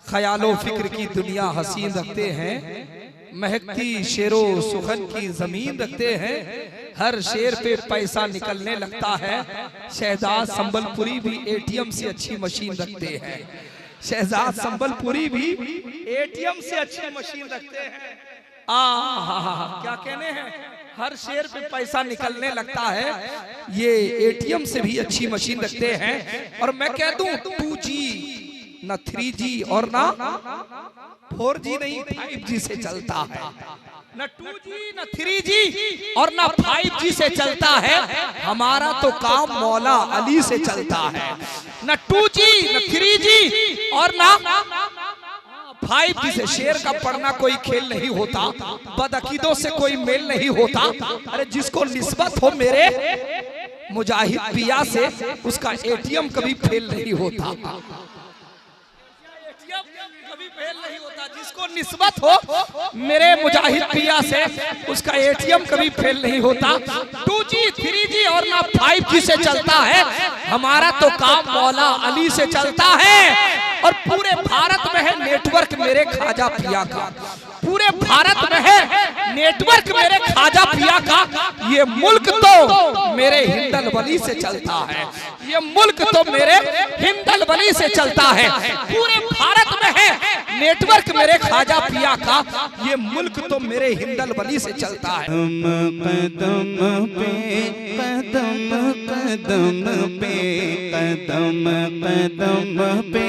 ख्यालो फिक्र की दुनिया हसीन रखते हैं, महकती शेरो सुखन की जमीन रखते हैं। हर शेर पे पैसा निकलने लगता है, शहजाद संबलपुरी भी एटीएम से अच्छी मशीन रखते हैं। शहजाद संबलपुरी भी एटीएम से अच्छी मशीन रखते हैं। क्या कहने हैं, हर शेर पे पैसा निकलने लगता है, ये एटीएम से भी अच्छी मशीन रखते हैं। और मैं कह दूं 2G ना 3G और ना 4G नहीं 5G से चलता है। न 2G न 3G और न 5G से चलता है। हमारा तो काम मौला अली से चलता है। न 2G न 3G और न 5G से। शेर का पढ़ना कोई खेल नहीं होता, बदअकीदों से कोई मेल नहीं होता। अरे जिसको निस्बत हो मेरे मुजाहिद पिया से, उसका एटीएम कभी फेल नहीं होता। कभी फेल नहीं होता। जिसको निस्बत हो मेरे मुजाहिद पिया से, उसका एटीएम कभी फेल नहीं होता। 2G 3G और ना 5G से चलता है। हमारा तो काम मौला अली से चलता है। और पूरे भारत में है नेटवर्क मेरे ख्वाजा पिया का। पूरे भारत में है नेटवर्क मेरे ख्वाजा पिया का। ये मुल्क तो मेरे हिंदल वली से चलता है। ये मुल्क तो मेरे हिंदल वली से चलता है। पूरे भारत में है नेटवर्क मेरे ख्वाजा पिया का। ये मुल्क तो मेरे हिंदल वली से चलता है। कदम पे कदम कदम पे कदम कदम पे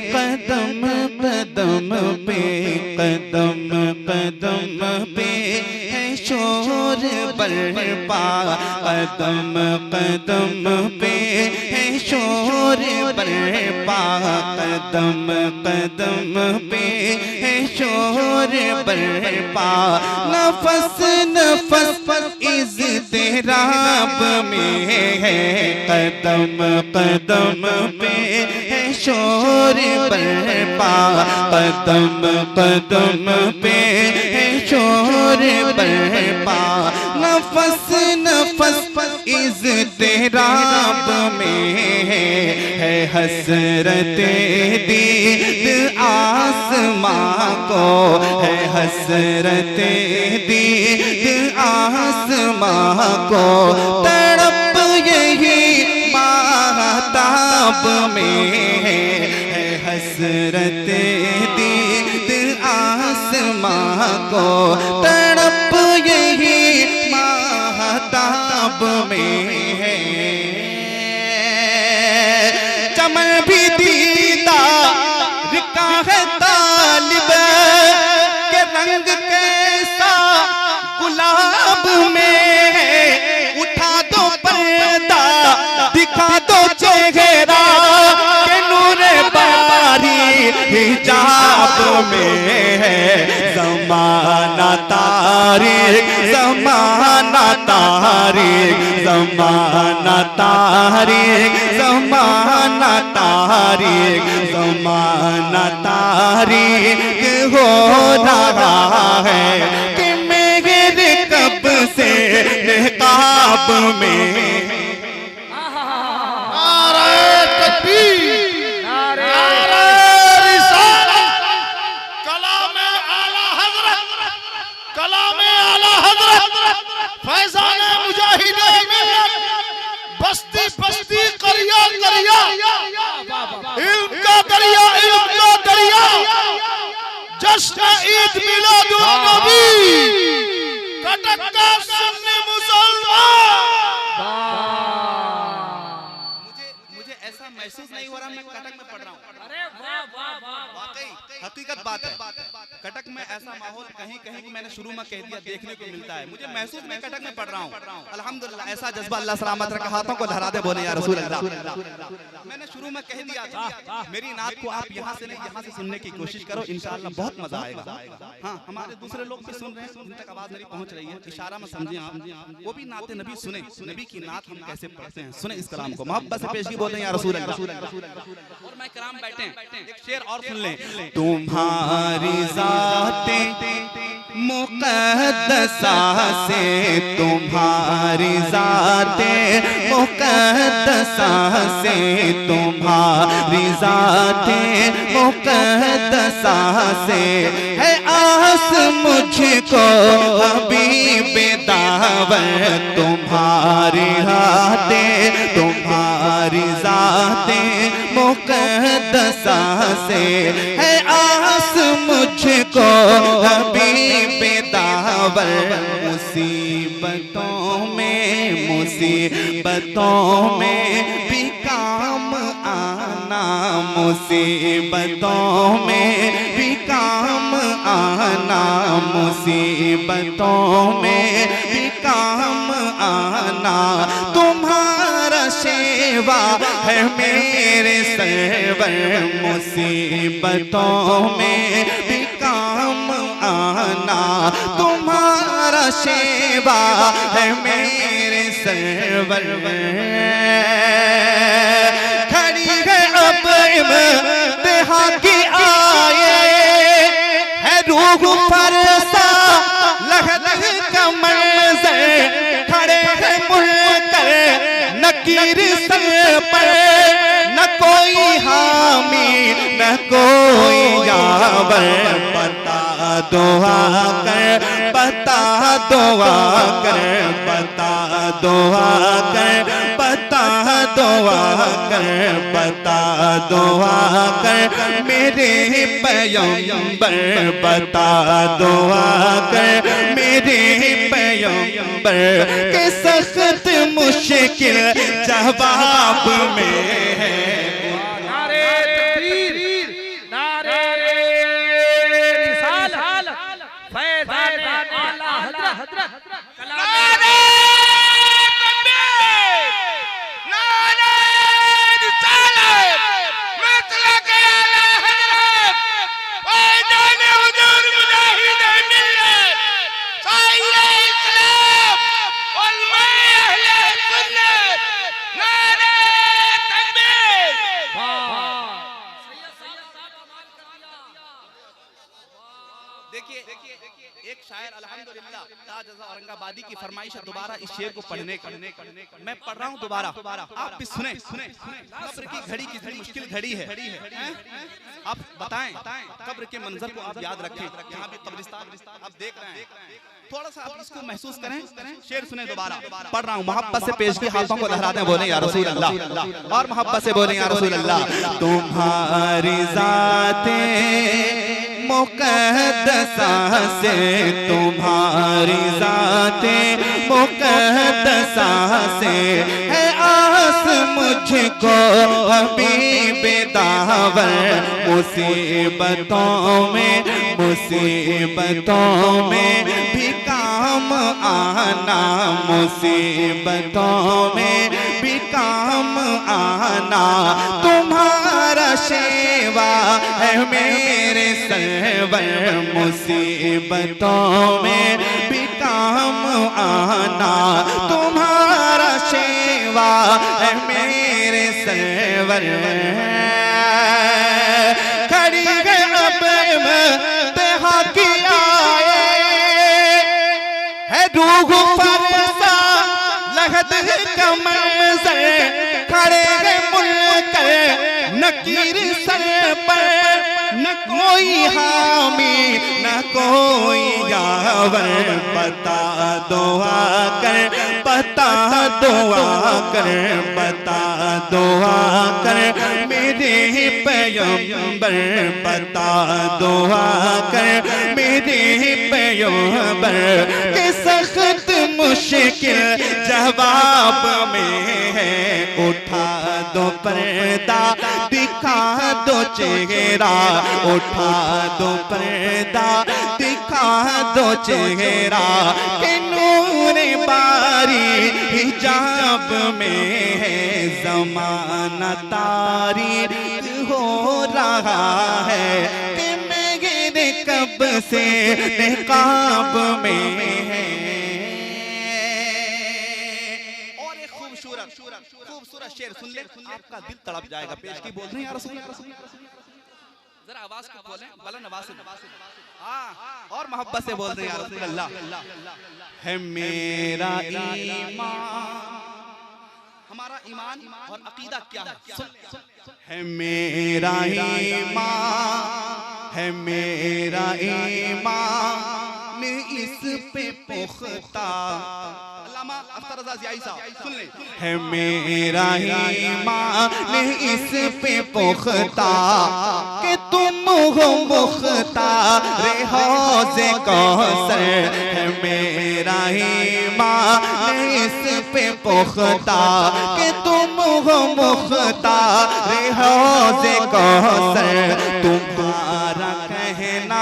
कदम कदम पे कदम कदम पे है शोर बरपा। कदम कदम पे है शोर बरपा। कदम कदम पे है शोर बरपा। नफस नफस इज़्तिराब में है। कदम कदम पे है शोर बरपा। कदम कदम पे है शोर बरपा। नफस नफस इज़्तिराब में है हसरत दीद आसमां को। है हसरत दीद आसमां को। तड़प यही महताब में है हसरत दीद आसमां को। तड़प यही महताब में है। चमन भी दीदार का है तालिब के रंग कैसा गुलाब में है। उठा दो पर्दा दिखा दो चेहरा के नूर बारी हिजाब में है। ज़माना तारीख ज़माना तारीख ज़माना तारीख ज़माना तारीख ज़माना तारीख हो रहा है कि मेरे कब से निकाब में। फैज़ाने मुजाहिदे मिल्लत बस्ती बस्ती करिया करिया इल्म का दरिया इल्म का दरिया। जश्न ईद मिलादुन नबी कटक का सुन्नी मुसलमान। मुझे ऐसा महसूस नहीं हो रहा मैं कटक में पढ़ रहा हूँ। अरे वाह वाह वाह, वाकई हकीकत बात है। कटक में ऐसा माहौल कहीं कहीं मैंने शुरू में कह दिया देखने को मिलता है। मुझे महसूस मैं कटक में पढ़ रहा हूँ। अल्हम्दुलिल्लाह ऐसा जज्बा अल्लाह सलामत रखे। हाथों को लहरा दे बोले या रसूल अल्लाह। मैंने शुरू में कह दिया था मेरी नात को आप यहाँ से नहीं यहाँ से सुनने की कोशिश करो, इंशाअल्लाह बहुत मजा आएगा। हाँ हमारे दूसरे लोग भी सुन रहे हैं, उन तक आवाज मेरी पहुँच रही है। इशारा में समझे आप, वो भी नाते नबी सुने। नबी की नात हम कैसे पढ़ते हैं, सुने इस कलाम को। मोहब्बत से पेश की बोले या रसूल अल्लाह। और मैं कराम बैठे एक शेर और सुन लें। तुम्हारी जाते मुक़द्दसा से तुम्हारी ज़ाते मुक़द्दसा से तुम्हारी ज़ाते मुक़द्दसा से है आस मुझको हबीब दावर तुम्हारी हाथे तुम्हारी ज़ाते मुक़द्दसा से है आस मुझको हबीब दावर मुसीबतों में भी काम आना मुसीबतों में भी काम आना मुसीबतों में भी काम आना तुम्हारा सेवा है मेरे सरवर मुसीबतों में भी काम आना तुम्हारा सेवा है मेरे सरवर खड़ी है अब इम्तिहा की आए है रूह फरसा लहलह का मंजर खड़े है मुनकर नकीर सर पर न कोई हामी न कोई यावर बता दुआ कर बता दुआ कर बता दुआ कर बता दुआ कर बता दुआ कर मेरे पैगंबर बता दुआ कर मेरे पैगंबर के सख्त मुश्किल जवाब में है नारे तकबीर नारे रिसालत फैज़ान आला हज़रत नारे देखिए एक शायर अल्हम्दुलिल्लाह ताज औरंगाबादी की फरमाइश है दोबारा इस शेर को पढ़ने मैं पढ़ रहा हूँ दोबारा आप भी सुने कब्र की घड़ी कितनी मुश्किल घड़ी है आप बताएं कब्र के मंजर को आप याद रखें यहाँ भी कब्रिस्तान आप देख रहे हैं थोड़ा सा आप इसको महसूस करें शेर सुने दोबारा पढ़ रहा हूँ मोहब्बत से पेश की हाथों को लहराते हैं बोले या रसूल अल्लाह और मोहब्बत से बोले या रसूल अल्लाह तुम्हारी ज़ाते मुक़द्दसा से तुम्हारी ज़ाते मुक़द्दसा से है आस मुझको हबीब दावर मुसीबतों में भी काम आना मुसीबतों में भी काम आना तुम्हारा सेवा है मेरे सरवर मुसीबतों में भी काम आना तुम्हारा सेवा है मेरे सरवर खड़ी है अब इम्तिहा की आए है रूह फरसा लहलह का मंजर खड़े है मुनकर नकीर सर पर न कोई हामी न कोई यावर बता दुआ कर बता दुआ कर बता दुआ कर मेरे पैगंबर बता दुआ कर मेरे पैगंबर के सख्त मुश्किल जवाब में है उठा दो पर्दा दिखा दो चेहरा उठा दो पर्दा दिखा दो चेहरा के नूर बारी हिजाब में है ज़माना तारीख हो रहा है कि मेरे कब से निकाब में है खूबसूरत शेर सुन ले आपका दिल तड़प जाएगा पेश की बोल रहे हैं यार जरा आवाज को खोलें, बुलंद आवाज से। हाँ, और मोहब्बत से बोल रहे हैं या रसूल अल्लाह। है मेरा ईमान, हमारा ईमान और अकीदा क्या है? है मेरा ईमान, है मेरा ईमान इस पे पुख्ता। अल्लामा अख्तर रज़ा ज़ियाई साहब सुन लें। है मेरा ईमान इस पे पुख्ता कि तुम हो मुख्तार हौज़े कौसर। है मेरा ईमान इस पे पुख्ता कि तुम हो मुख्तार हौज़े कौसर। तुम्हारा कहना,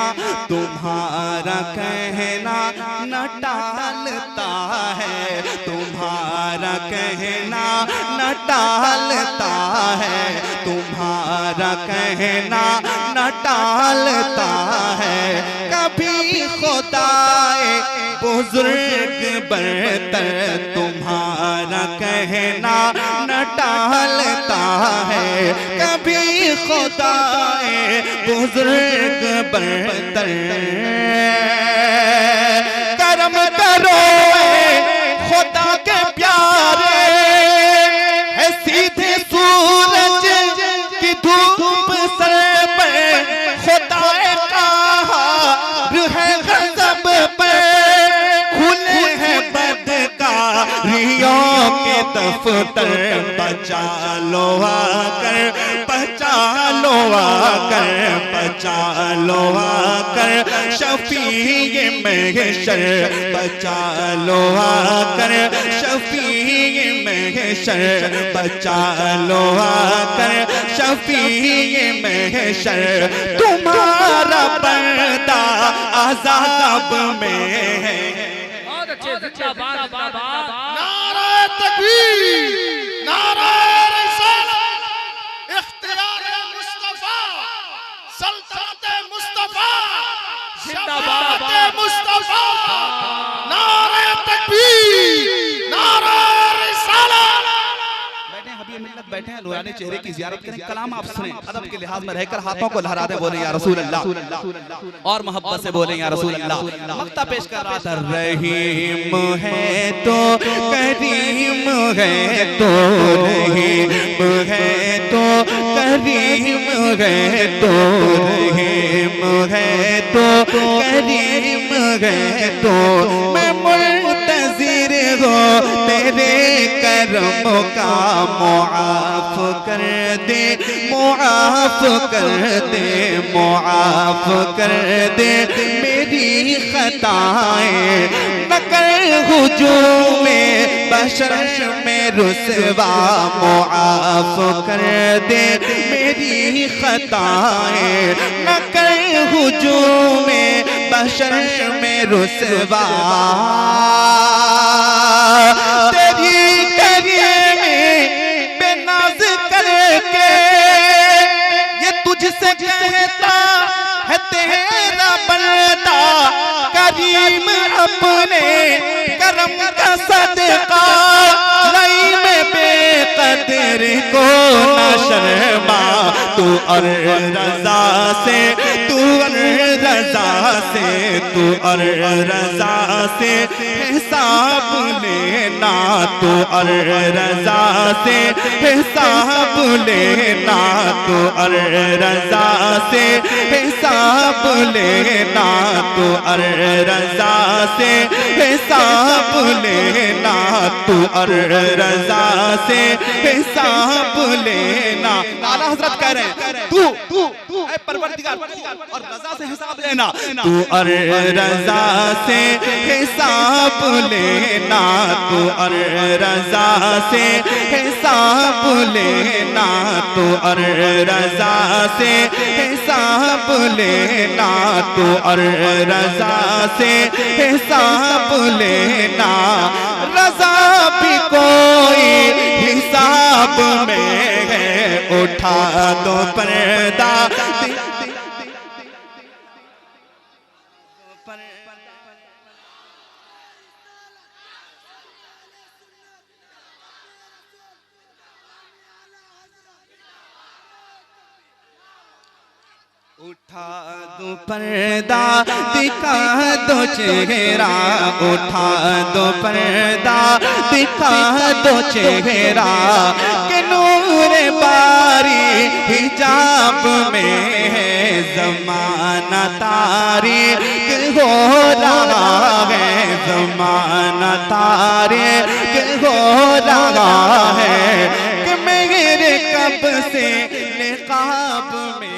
तुम्हारा कहना न टालता है, तुम्हारा कहना न टालता है, तुम्हारा कहना न टालता है। कभी खुदाए बुजुर्ग बरतर तुम्हारा कहना न टालता है। कभी खुदाए बुजुर्ग बरतर करम करो खुदा के प्यारे। है सीधे सूरज की धूप सर पर खुदाए क़हार है गज़ब पर। खुले हैं बदकारियों के दफ्तर। बचा लो आकर, बचा लो आकर, बचा लो आकर शफीए महशर। बचा लो आकर शफीए महशर। बचा लो आकर शफीए महशर। तुम्हारा पर्दा अज़ाब में है। नारा तकबीर, नारा रिसालत, इख्तियार मुस्तफा, सल्तनत मुस्तफा, शफाअत मुस्तफा। नारा तकबीर, नारा रिसालत। बैठे हैं हबीब मिल्लत, बैठे हैं नूरानी चेहरे की ज़ियारत करें। कलाम आप सुने, अदब के लिहाज में रहकर हाथों को लहरा दे, बोले या रसूल अल्लाह, और मोहब्बत से बोले या रसूल अल्लाह। मक्ता पेश कर रहा था। रहीम है तो करीम है तो, रहीम है तो करीम है तो, रहीम है तो करीम है तो। मैं मुंतज़िर हो तेरे करम का। मुआफ कर दे, मुआफ कर दे, मुआफ कर दे मेरी खताएं। न कर हुजूम बशर में रुसवा। मुआफ कर दे मेरी खताएं। न कर हुजूम बशर में रुसवा। तेरी बेनाज करके ये तुझसे कहता है तेरा बंदा। करीम अपने करम का सदका लाई में बेकदर को न शर्मा। तू और रजा से, तू और रजा से, तू और रजा से हिसाब लेना। तू और रजा से हिसाब लेना। तू और रजा से हिसाब लेना। तू और रजा से हिसाब लेना। तू और रजा से हिसाब लेना। आला हज़रत कह रहे हैं तू ऐ परवरदिगार और रजा से हिसाब लेना। तू और रजा से हिसाब लेना। तू और रजा से हिसाब लेना। तू और रजा से हिसाब लेना। तू और रजा से हिसाब लेना। रजा भी कोई हिसाब में है। उठा दो पर्दा, उठा दो पर्दा दिखा दो चेहरा, उठा दो पर्दा दिखा दो चेहरा, कि नूर बारी हिजाब में है ज़माना तारीक हो रहा है, ज़माना तारीक हो रहा है, कि मेरे कब से निकाब में